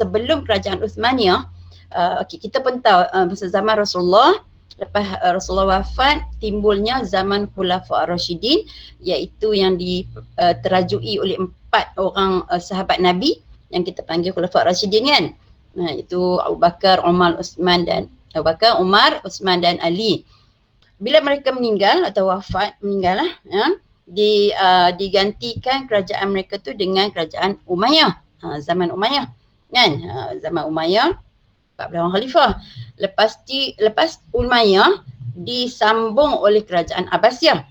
sebelum kerajaan Uthmaniyah, kita pun tahu masa zaman Rasulullah, lepas Rasulullah wafat, timbulnya zaman Khulafa Ar-Rasyidin, iaitu yang terajui oleh 4 orang sahabat Nabi yang kita panggil Khulafa Ar-Rasyidin kan. Itu Abu Bakar, Umar, Uthman dan Ali. Bila mereka meninggal atau wafat, meninggal lah, digantikan kerajaan mereka tu dengan kerajaan Umayyah, zaman Umayyah kan. Zaman Umayyah 14 orang khalifah. Lepas Umayyah disambung oleh kerajaan Abbasiyah.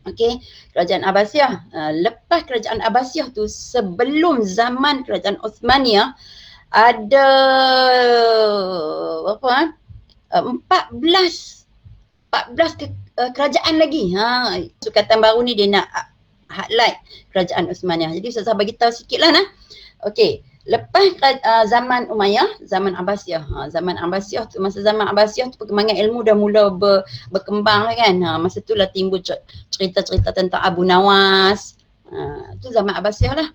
Okey, kerajaan Abbasiyah. Lepas kerajaan Abbasiyah tu, sebelum zaman kerajaan Uthmaniyah, ada 14 kerajaan lagi. Sukatan baru ni dia nak highlight kerajaan Uthmaniyah. Jadi Ustazah bagi tahu sikitlah nah. Okey, lepas zaman Umayyah, zaman Abbasiyah. Masa zaman Abbasiyah tu perkembangan ilmu dah mula berkembang lah kan. Masa tu lah timbul cerita-cerita tentang Abu Nawas. Tu zaman Abbasiyah lah.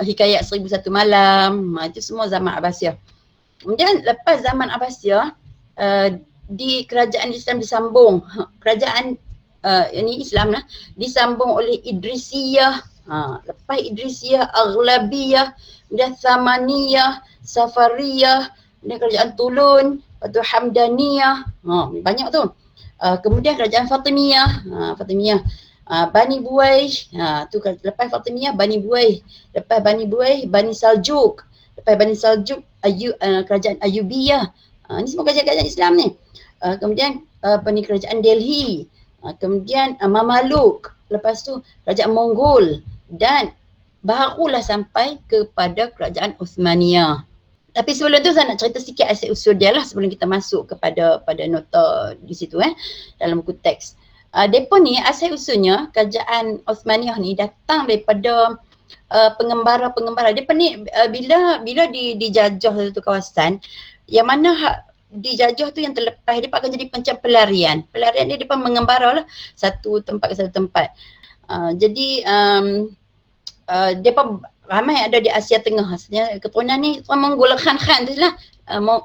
Hikayat 1001 Malam, itu semua zaman Abbasiyah. Kemudian lepas zaman Abbasiyah, di kerajaan Islam disambung, kerajaan ini Islam lah, disambung oleh Idrisiyah. Lepas Idrisiyah, Aghlabiyah, dan Thamaniyah, Safariyah, dan kerajaan Tulun, lepas tu Hamdaniyah, banyak tu. Kemudian kerajaan Fatimiyah, Bani Buwayh, tu lepas Fatimiyah Bani Buwayh, lepas Bani Buwayh Bani Saljuk, lepas Bani Saljuk kerajaan Ayyubiyah. Ni semua kerajaan Islam ni. Kemudian kerajaan Delhi, kemudian Mamaluk, lepas tu kerajaan Mongol, dan barulah sampai kepada kerajaan Uthmaniyah. Tapi sebelum tu saya nak cerita sikit asal usul dia lah sebelum kita masuk kepada nota di situ dalam buku teks. Depa ni asal usulnya kerajaan Uthmaniyah ni datang daripada pengembara-pengembara. Depa ni bila dijajah satu kawasan, yang mana dijajah tu yang terlepas, dia akan jadi macam pelarian. Pelarian dia depa mengembara lah satu tempat ke satu tempat. Jadi depa ramai ada di Asia Tengah. Maksudnya keturunan ni Mongol, Khan tu lah,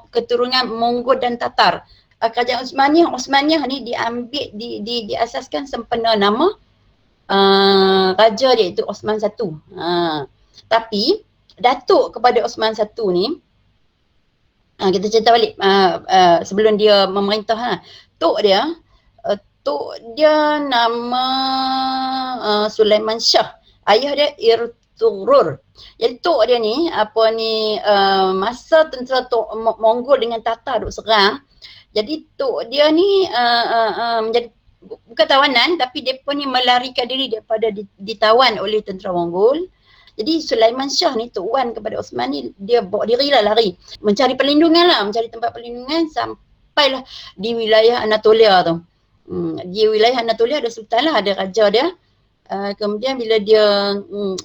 keturunan Mongol dan Tatar. Kerajaan Uthmaniyah ni diambil, diasaskan sempena nama raja dia itu Osman I. Tapi datuk kepada Osman I ni, kita cerita balik sebelum dia memerintah, tok dia nama Sulaiman Shah. Ayah dia Irtugrul. Jadi tok dia ni masa tentera Mongol dengan Tatar duk serang. Jadi tok dia ni menjadi bukan tawanan, tapi depa ni melarikan diri daripada ditawan oleh tentera Mongol. Jadi Sulaiman Shah ni, Tok Wan kepada Osman ni, dia bawa diri lah lari. Mencari perlindungan lah, mencari tempat perlindungan sampailah di wilayah Anatolia tu. Di wilayah Anatolia ada sultan lah, ada raja dia. Kemudian bila dia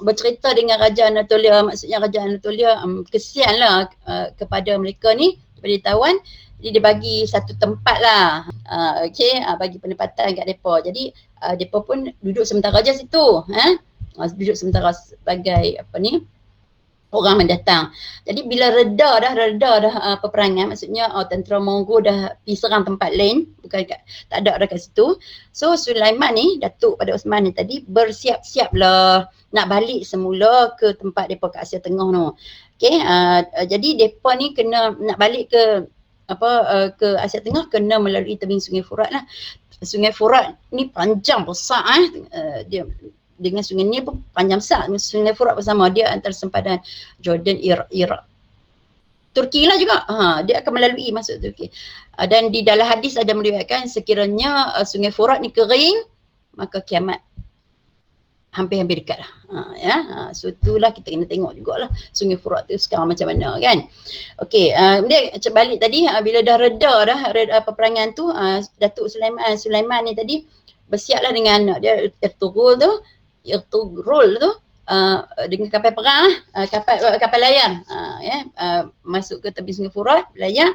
bercerita dengan Raja Anatolia, maksudnya Raja Anatolia kesian lah kepada mereka ni, kepada ditawan. Jadi dia bagi satu tempat lah, bagi penempatan kat mereka. Jadi mereka pun duduk sementara je situ. Duduk sementara sebagai orang mendatang. Jadi bila reda dah peperangan, maksudnya tentera Mongol dah pergi serang tempat lain, bukan tak ada kat situ. So Sulaiman ni, datuk pada Osman ni tadi, bersiap-siap lah nak balik semula ke tempat mereka kat Asia Tengah tu. Jadi mereka ni kena nak balik ke Asia Tengah, kena melalui tebing Sungai Furat lah. Sungai Furat ni panjang besar dia dengan sungai ni pun panjang besar. Sungai Furat bersama dia antara sempadan Jordan, Iraq, Turki lah juga. Dia akan melalui masuk Turki. Dan di dalam hadis ada meriwayatkan sekiranya Sungai Furat ni kering, maka kiamat hampir-hampir dekat lah. So itulah kita kena tengok jugalah Sungai Furat tu sekarang macam mana kan. Kemudian balik tadi, bila dah reda peperangan tu, Datuk Sulaiman ni tadi bersiaplah dengan anak dia Irtugrul tu dengan kapal perang kapal layar masuk ke tepi Sungai Furat layar.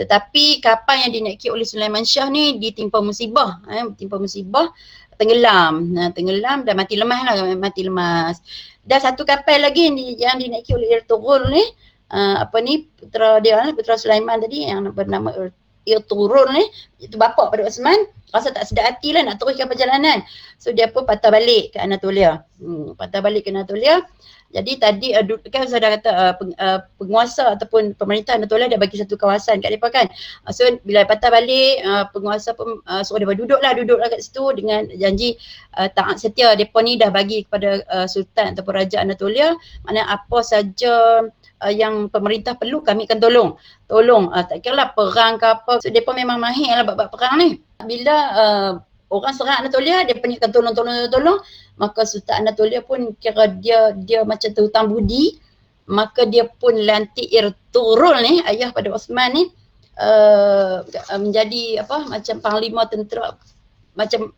Tetapi kapal yang dinaiki oleh Sulaiman Shah ni ditimpa musibah. tenggelam. Tenggelam dan mati lemas lah, mati lemas. Dan satu kapal lagi yang dinaiki oleh Ertugrul ni, putra dia lah, putra Sulaiman tadi yang bernama Ertugrul ni, itu bapa pada Osman, rasa tak sedap hati lah nak teruskan perjalanan. So dia pun patah balik ke Anatolia. Patah balik ke Anatolia. Jadi tadi kan saya dah kata penguasa ataupun pemerintah Anatolia dah bagi satu kawasan kat mereka kan. So bila patah balik, penguasa pun suruh mereka duduklah kat situ dengan janji taat setia. Mereka ni dah bagi kepada sultan ataupun raja Anatolia, maknanya apa saja yang pemerintah perlu kami akan tolong. Tak kira lah perang ke apa. So mereka memang mahir lah bab perang ni. Bila orang serang Anatolia, dia akan tolong. Maka Sultan Anatolia pun kira dia macam terhutang budi. Maka dia pun lantik Ertugrul ni, ayah pada Osman ni, menjadi macam panglima tentera, macam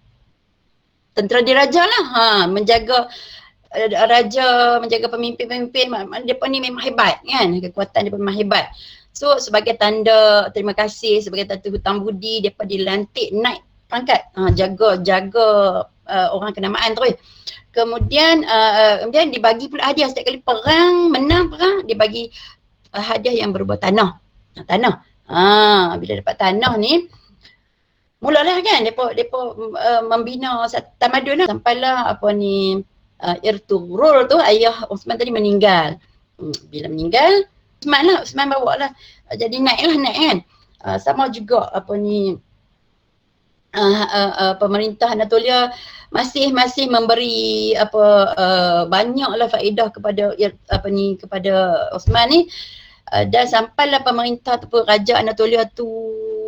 tentera diraja lah. Menjaga raja, menjaga pemimpin-pemimpin. Mereka ni memang hebat kan, kekuatan dia memang hebat. So sebagai tanda terima kasih, sebagai tanda hutang budi, mereka dilantik naik pangkat, jaga orang kenamaan terus. Kemudian dibagi pula hadiah setiap kali menang perang, dibagi hadiah yang berupa tanah. Bila dapat tanah ni, mulalah kan depa membina tamadun lah. Sampailah Ertugrul tu, ayah Osman tadi meninggal. Bila meninggal, Osman bawa lah. Jadi naik kan. Sama juga pemerintah Anatolia masih memberi banyaklah faedah kepada kepada Osman ni, dan sampailah pemerintah ataupun raja Anatolia tu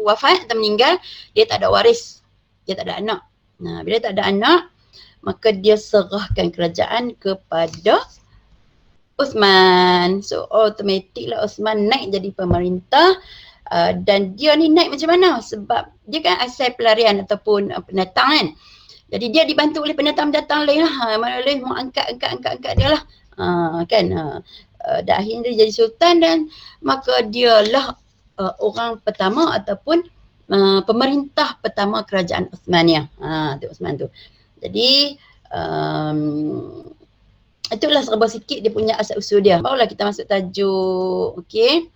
wafat atau meninggal, dia tak ada waris, dia tak ada anak. Bila tak ada anak, maka dia serahkan kerajaan kepada Osman. So automatiklah Osman naik jadi pemerintah. Dan dia ni naik macam mana? Sebab dia kan asal pelarian ataupun pendatang kan. Jadi dia dibantu oleh pendatang-pendatang lain lah. Mana lain mau angkat dia lah. Dan akhirnya dia jadi sultan, dan maka dialah orang pertama ataupun pemerintah pertama kerajaan Osmaniyah. Osman tu. Jadi itulah serba sikit dia punya asal usul dia. Barulah kita masuk tajuk. Okey.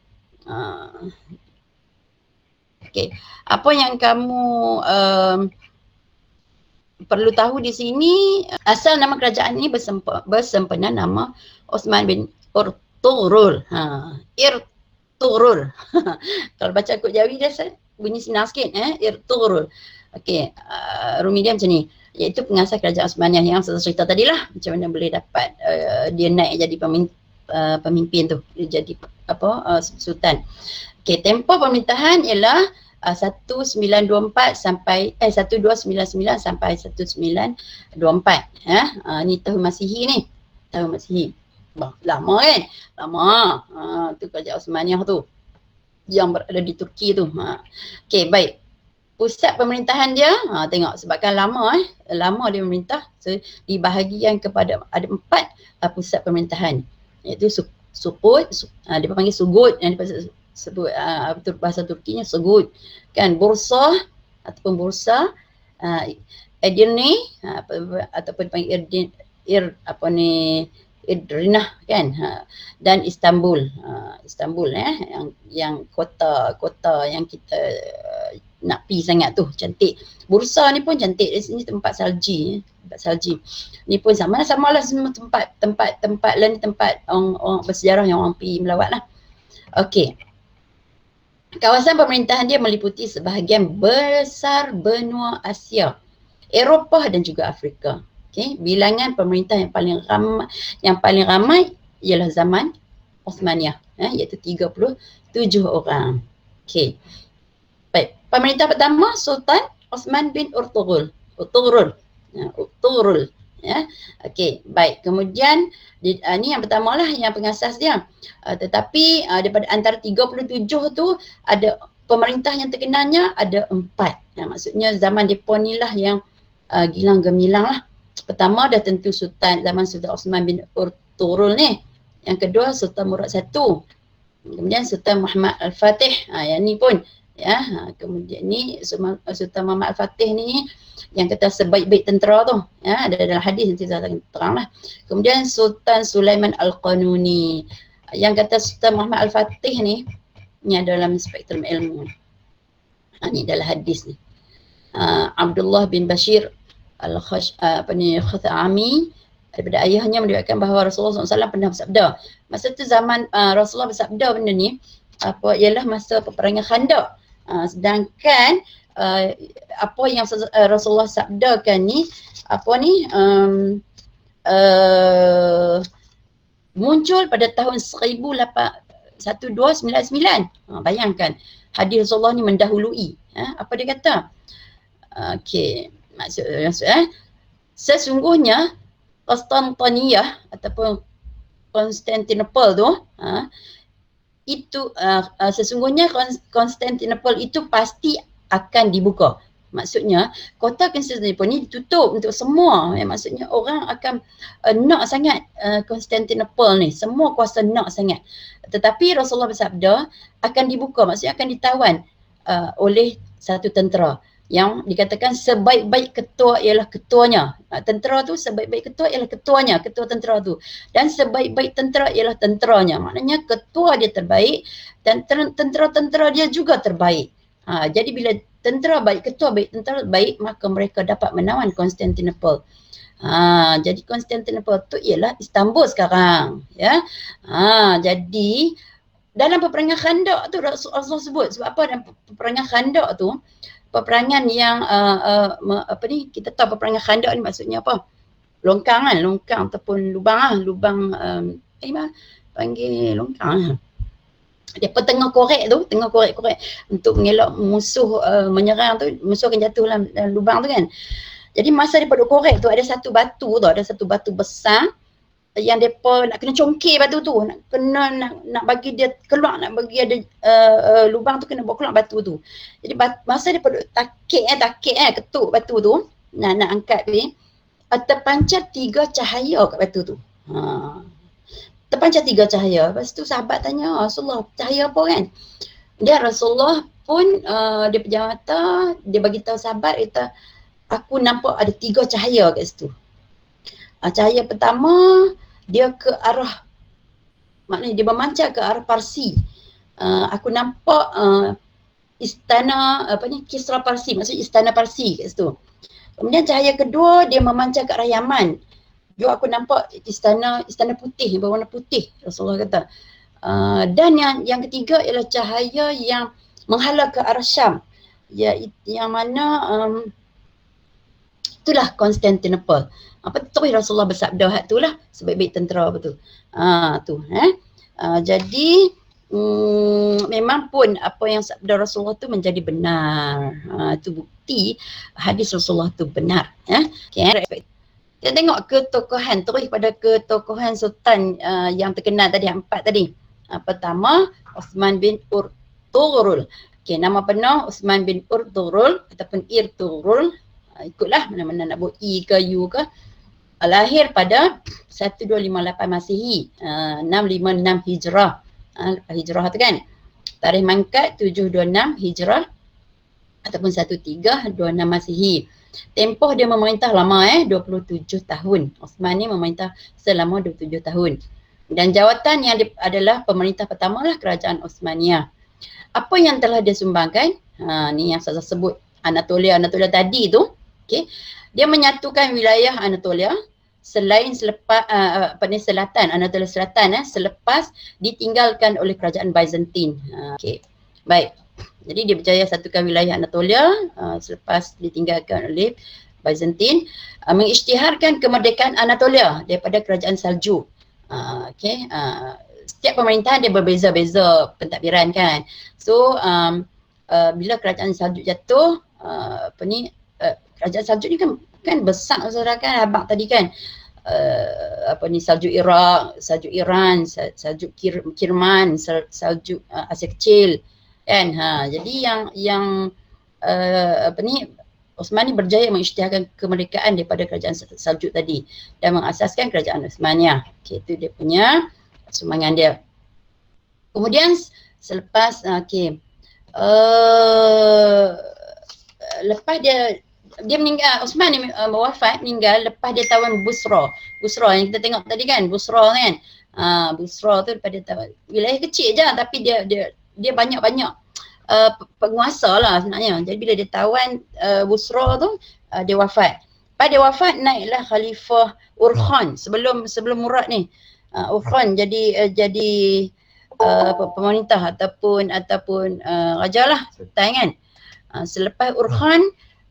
Okay. Apa yang kamu perlu tahu di sini, asal nama kerajaan ini bersempena nama Osman bin Ertugrul. Ertugrul. Kalau baca kod Jawi dia bunyi senang sikit. Ertugrul. Okey, rumi dia macam ni. Iaitu pengasas kerajaan Osmaniyah yang saya cerita tadi lah. Macam mana boleh dapat dia naik jadi pemimpin tu. Dia jadi sultan. Okey, tempoh pemerintahan ialah 1924 sampai 1299 sampai 1924. Ni tahun Masihi ni. Tahun Masihi. Lama kan? Lama. Tu kerajaan Osmaniyah tu. Yang berada di Turki tu. Okey, baik. Pusat pemerintahan dia, tengok sebabkan lama dia memerintah. So dibahagikan kepada ada 4 pusat pemerintahan. Iaitu Sukut, dia panggil Sugut, yang sebut bahasa Turkinya Sugut kan, Bursa ataupun Bursa, Edirne ataupun panggil Edirnah kan, dan Istanbul. Istanbul yang kota yang kita nak pergi sangat tu, cantik. Bursa ni pun cantik, di sini tempat salji. Ni pun samalah semua tempat lah ni, tempat orang bersejarah yang orang pergi melawat lah. Okey. Kawasan pemerintahan dia meliputi sebahagian besar benua Asia, Eropah dan juga Afrika. Okey, bilangan pemerintah yang paling ramai ialah zaman Osmaniyah, iaitu 37 orang. Okey. Baik, pemerintah pertama Sultan Osman bin Ertugrul. Okey, baik. Kemudian ni yang pertama lah, yang pengasas dia. Tetapi daripada antara 37 tu ada pemerintah yang terkenalnya ada 4. Maksudnya zaman depa ni lah yang gilang gemilang lah. Pertama dah tentu zaman Sultan Osman bin Ertugrul ni. Yang kedua Sultan Murad I. Kemudian Sultan Muhammad Al-Fatih. Yang ni pun Ya, kemudian ni Sultan Muhammad Al-Fatih ni yang kata sebaik-baik tentera tu, ya, ada dalam hadis nanti saya terang lah. Kemudian Sultan Sulaiman Al-Qanuni yang kata Sultan Muhammad Al-Fatih ni dalam spektrum ilmu. Ni dalam hadis ni. Abdullah bin Bashir Khathami daripada ayahnya meriwayatkan bahawa Rasulullah SAW pernah bersabda. Masa tu zaman Rasulullah bersabda benda ni ialah masa peperangan Khandaq. Sedangkan apa yang Rasulullah sabdakan ni muncul pada tahun 1299. Bayangkan hadis Rasulullah ni mendahului. Apa dia kata? Okey, maksudnya sesungguhnya Konstantiniyah ataupun Konstantinopel tu itu sesungguhnya Konstantinopel itu pasti akan dibuka. Maksudnya kota Konstantinopel ni ditutup untuk semua. Maksudnya orang akan nak sangat Konstantinopel ni. Semua kuasa nak sangat. Tetapi Rasulullah bersabda akan dibuka. Maksudnya akan ditawan oleh satu tentera. Yang dikatakan sebaik-baik ketua ialah ketuanya. Tentera tu sebaik-baik ketua ialah ketuanya, ketua tentera tu. Dan sebaik-baik tentera ialah tenteranya. Maknanya ketua dia terbaik dan tentera-tentera dia juga terbaik. Jadi bila tentera baik, ketua baik, tentera baik, maka mereka dapat menawan Konstantinopel. Jadi Konstantinopel tu ialah Istanbul sekarang. Ya. Jadi dalam peperangan Khandaq tu Rasulullah sebut sebab apa dalam peperangan Khandaq tu peperangan yang kita tahu peperangan Khandaq ni maksudnya apa? Longkang kan, longkang ataupun lubang panggil longkang. Dia tengah korek tu, tengah korek untuk mengelak musuh menyerang tu, musuh akan jatuh dalam lubang tu kan. Jadi masa dia duk korek tu ada satu batu besar yang depa nak kena congkir batu tu, nak bagi dia keluar, nak bagi ada lubang tu kena bawa keluar batu tu. Jadi masa dia duk takik ketuk batu tu, nak angkat ni, terpancar 3 cahaya kat batu tu. Terpancar 3 cahaya. Lepas tu sahabat tanya, Rasulullah, cahaya apa kan? Dia Rasulullah pun dia pejam mata, dia bagi tahu sahabat, kata aku nampak ada 3 cahaya kat situ. Cahaya pertama dia ke arah, maknanya dia memancar ke arah Parsi. Aku nampak istana Kisra Parsi, maksudnya istana Parsi kat situ. Kemudian cahaya kedua dia memancar ke arah Yaman. Juga aku nampak istana putih, berwarna putih, Rasulullah kata. Dan yang ketiga ialah cahaya yang menghala ke arah Syam. Yang mana itulah Konstantinopel. Betul Rasulullah bersabda hak itulah sebaik-baik tentera betul. Jadi memang pun apa yang sabda Rasulullah tu menjadi benar. Itu bukti hadis Rasulullah tu benar. Okay. Kita tengok ketokohan, terus pada ketokohan sultan yang terkenal tadi, 4 tadi. Pertama, Uthman bin Urtugrul. Okay, nama penuh Uthman bin Urtugrul ataupun Irtugrul. Ikutlah mana-mana nak buat I ke U ke. Lahir pada 1258 Masihi, 656 Hijrah. Hijrah tu kan. Tarikh mangkat 726 Hijrah ataupun 1326 Masihi. Tempoh dia memerintah lama 27 tahun. Uthman ni memerintah selama 27 tahun. Dan jawatan yang adalah pemerintah pertama lah kerajaan Uthmaniyah. Apa yang telah dia sumbangkan? Ni yang saya sebut Anatolia tadi tu. Okay. Dia menyatukan wilayah Anatolia selatan Anatolia Selatan selepas ditinggalkan oleh kerajaan Byzantine. Okay. Baik. Jadi dia berjaya satukan wilayah Anatolia selepas ditinggalkan oleh Byzantine, mengisytiharkan kemerdekaan Anatolia daripada kerajaan Saljuk. Setiap pemerintahan dia berbeza-beza pentadbiran kan. So bila kerajaan Saljuk jatuh, kerajaan Saljuk ni kan besar saudara kan, abang tadi kan. Saljuk Iraq, Saljuk Iran, Saljuk Kirman, Saljuk Asia Kecil kan. Jadi yang Uthman ni berjaya mengisytiharkan kemerdekaan daripada kerajaan Saljuk tadi dan mengasaskan kerajaan Uthmaniyah. Okey, itu dia punya sumbangan dia. Kemudian selepas Lepas dia meninggal, Osman ni wafat, meninggal lepas dia tahun Busra yang kita tengok tadi kan, Busra kan. Busra tu pada tahun wilayah kecil je tapi dia banyak-banyak penguasa lah sebenarnya. Jadi bila dia tawan Busra tu dia wafat. Lepas dia wafat naiklah Khalifah Urkhan sebelum Murad ni. Urkhan jadi pemerintah ataupun raja lah, sultan kan. Selepas Urkhan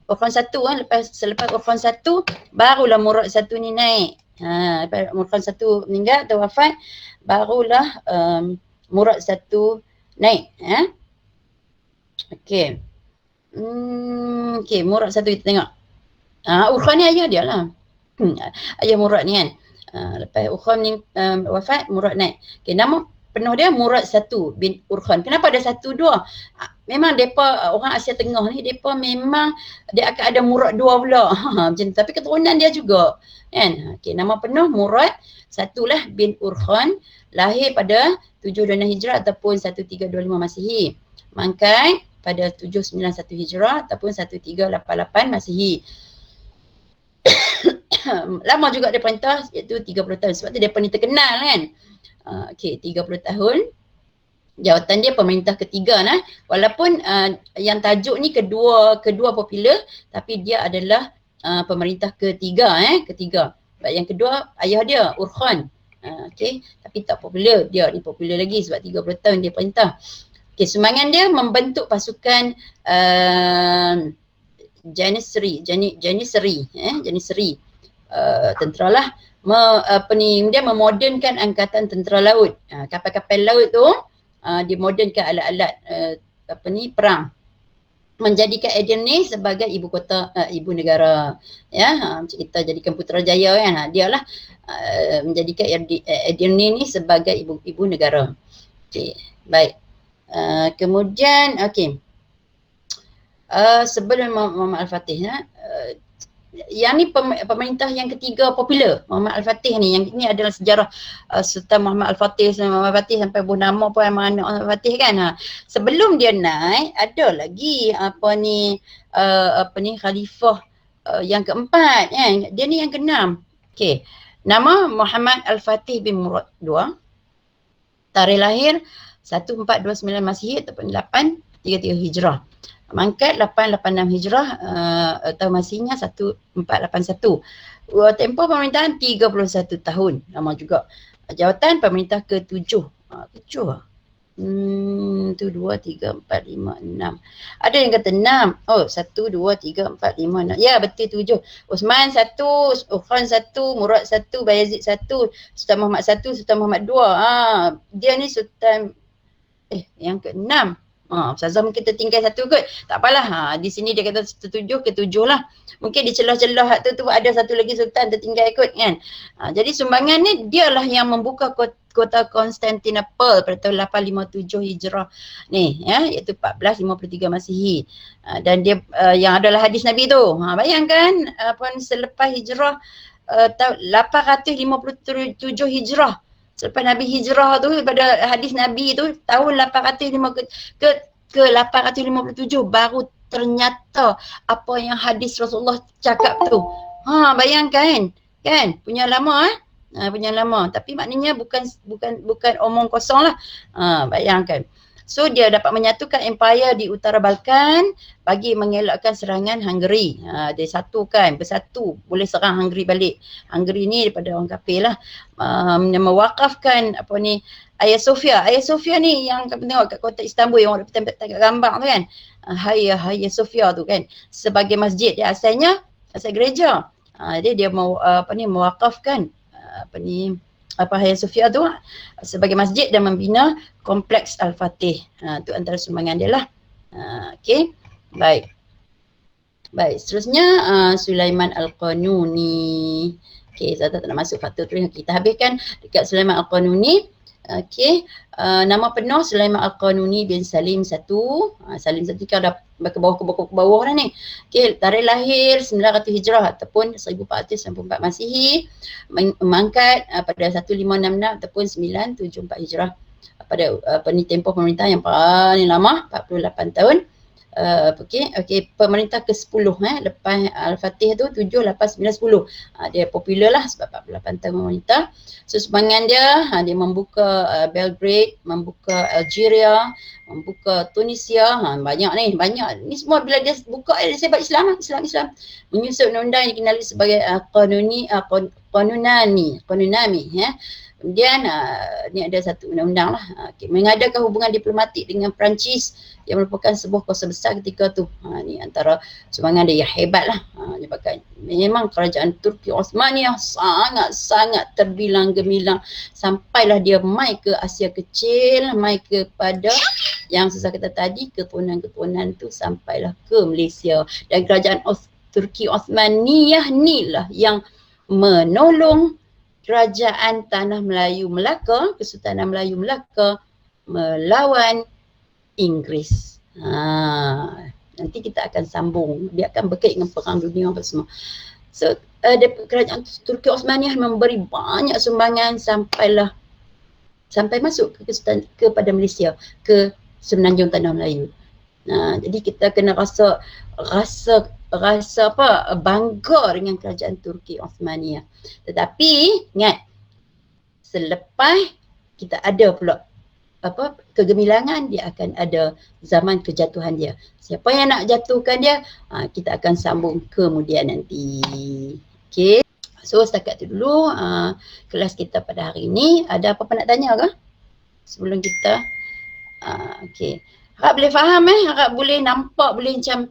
satu kan, selepas Urkhan satu barulah Murad satu ni naik. Lepas Urkhan satu meninggal atau wafat, barulah Murad satu naik. Okey. Okey, Murad satu kita tengok. Urkhan ni ayah dia lah. Ayah Murad ni kan. Lepas Urkhan ni wafat, Murad naik. Okey, nama penuh dia Murad satu bin Urkhan. Kenapa ada satu dua? Memang mereka orang Asia Tengah ni, mereka memang dia akan ada Murad dua pula. Macam tu. Tapi keturunan dia juga. Kan? Okey, nama penuh Murad satulah bin Urkhan. Lahir pada 726 Hijrah ataupun 1325 Masihi. Mangkat pada 791 Hijrah ataupun 1388 Masihi. Lama juga dia perintah, iaitu 30 tahun. Sebab tu dia paling terkenal kan. Okey, 30 tahun. Jawatan dia pemerintah ketiga nah. Walaupun yang tajuk ni kedua popular, tapi dia adalah pemerintah ketiga. Sebab yang kedua ayah dia Urkhan. Okey, tapi tak popular. Dia ni popular lagi sebab 30 tahun dia perintah. Okey, sumbangan dia membentuk pasukan Janissary, tentera lah. Dia memodernkan angkatan tentera laut. Kapal-kapal laut tu dia modernkan alat-alat perang. Menjadikan Edirne sebagai ibu kota, ibu negara. Macam kita jadikan Putrajaya kan. Dia lah menjadikan Edirne ni sebagai ibu negara. Okey, baik. Kemudian sebelum Muhammad Al-Fatih yang ni pemerintah yang ketiga popular, Muhammad Al-Fatih ni. Yang ini adalah sejarah Sultan Muhammad Al-Fatih sampai buah nama pun anak Al-Fatih kan. Sebelum dia naik ada lagi khalifah yang keempat kan. Dia ni yang keenam. Okey. Nama Muhammad Al-Fatih bin Murad II. Tarikh lahir 1429 Masihi ataupun 833 Hijrah. Mangkat 886 Hijrah, tahun Masihnya 1481. Tempoh pemerintahan 31 tahun. Lama juga. Jawatan pemerintah ke-7. 7 1, 2, 3, 4, 5, 6. Ada yang kata 6. 1, 2, 3, 4, 5, 6. Ya, betul 7. Osman 1, Urkhan 1, Murad 1, Bayazid 1, Sultan Muhammad 1, Sultan Muhammad 2. Dia ni Sultan yang ke-6. Ustazah mungkin tertinggal satu kot. Tak apalah. Di sini dia kata 7 ke-7 lah. Mungkin di celah-celah tu ada satu lagi sultan tertinggal kot kan. Jadi sumbangan ni dialah yang membuka kota Konstantinopel pada tahun 857 Hijrah ni iaitu 1453 Masihi. Dan dia yang adalah hadis Nabi tu. Bayangkan selepas Hijrah tahun 857 Hijrah. Selepas Nabi hijrah tu, pada hadis Nabi tu tahun 857 baru ternyata apa yang hadis Rasulullah cakap tu. Bayangkan kan, punya lama punya lama, tapi maknanya bukan omong kosong lah. Bayangkan. So dia dapat menyatukan empire di utara Balkan bagi mengelakkan serangan Hungary. Dia bersatu, boleh serang Hungary balik. Hungary ni daripada orang kafir lah. Mewakafkan Hagia Sophia. Hagia Sophia ni yang kami tengok kat kota Istanbul yang orang tengok gambar tu kan. Hagia Sophia tu kan, sebagai masjid. Dia asalnya asal gereja. Dia mewakafkan Hagia Sophia tu sebagai masjid dan membina kompleks Al-Fatih. Tu antara sumbangan dia lah. Okey. Baik, seterusnya Sulaiman Al-Qanuni. Okey, saya tak nak masuk faktor tu. Kita habiskan dekat Sulaiman Al-Qanuni. Okey, nama penuh Sulaiman Al-Qanuni bin Salim I. Salim I kan dah ke bawah dah ni. Okey, tarikh lahir 900 Hijrah ataupun 1494 Masihi. Mangkat pada 1566 ataupun 974 Hijrah. pada tempoh pemerintah yang paling lama 48 tahun. Okey, pemerintah ke-10 lepas Al-Fatih tu 7, 8, 9, 10. Dia popular lah sebab 48 tahun memerintah. So sumbangan dia dia membuka Belgrade, membuka Algeria, membuka Tunisia. Banyak ni semua bila dia buka dia sebab Islam. Menyusun undang-undang yang dikenali sebagai Qanunami ya. Kemudian ni ada satu undang-undang lah. Mengadakan hubungan diplomatik dengan Perancis yang merupakan sebuah kuasa besar ketika tu. Ni antara sumbangan dia yang hebat lah. Memang kerajaan Turki Osmaniyah sangat-sangat terbilang gemilang sampailah dia mai ke Asia Kecil, mai kepada yang saya kata tadi, keturunan-keturunan tu sampailah ke Malaysia. Dan kerajaan Turki Osmaniyah ni lah yang menolong kerajaan Tanah Melayu Melaka, Kesultanan Melayu Melaka melawan Inggeris. Nanti kita akan sambung. Dia akan berkait dengan perang dunia apa semua. So, kerajaan Turki Osmaniyah memberi banyak sumbangan sampai masuk kepada Malaysia, ke Semenanjung Tanah Melayu. Jadi kita kena rasa bangga dengan kerajaan Turki Osmaniyah. Tetapi ingat, selepas kita ada pula kegemilangan, dia akan ada zaman kejatuhan dia. Siapa yang nak jatuhkan dia, kita akan sambung kemudian nanti. Okey. So setakat tu dulu kelas kita pada hari ini. Ada apa-apa nak tanya ke sebelum kita okey. Harap boleh faham harap boleh nampak, boleh macam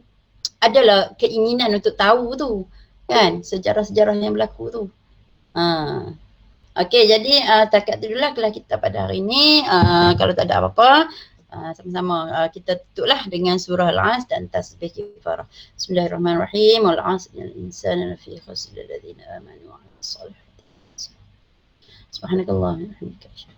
adalah keinginan untuk tahu tu kan, sejarah-sejarah yang berlaku tu. Okey, jadi setakat tu dululah kelas kita pada hari ini. Kalau tak ada apa-apa, sama-sama kita tutuplah dengan surah Al-Asr dan tasbih kifarah. Bismillahirrahmanirrahim. Wal 'asri innal insana lafi khusr illa alladziina aamanu wa 'amilus solihati. Subhanakallahumma wa bihamdika.